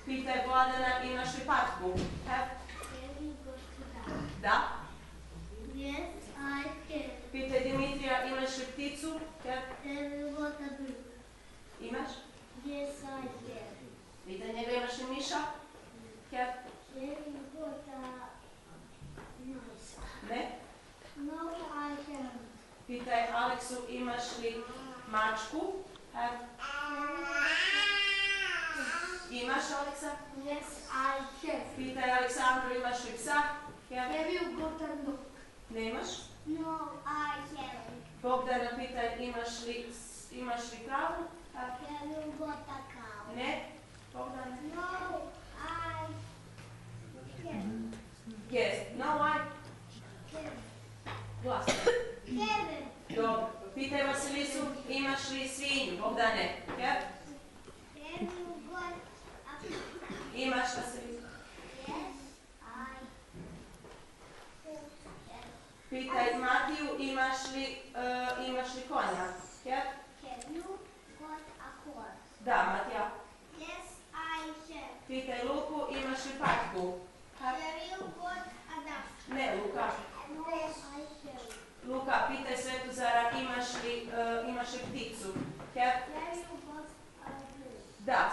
Pitaj Vladana, imaš li patku? Have? Da? Yes, I can. Pitaj Dimitrija, imaš li pticu? Have? Have you got a bird? Imaš? Yes, I can. Pitaj njega, imaš li miša? Have? Have you got a mouse? Ne? No, I haven't. Pitaj Aleksu, imaš li mačku? Have? Imaš, Aleksa? Yes, I can. Pitaj Aleksandru, imaš li psa? Have? Have you got a dog? Nemaš? No, I haven't. Bogdana, pitaj, imaš li kravu? Have? Have you got a cow? Ne? Bogdana? No, I can. Yes. No, I? Glasno. Haven't. Dobro. Pitaj Vasilisu, imaš li svinju? Bogdane? Have? Have you got a pig? Imaš, Vasilisu. Yes, I can. Pitaj Matiju, imaš li konja? Have? Have you got a horse? Da, Matija. Yes, I have. Pitaj Luku, imaš li patku? Have? Have you got a duck? Ne, Luka. No, I have. Luka, pitaj Svetozara, imaš li pticu? Have? Have you got a bird? Da,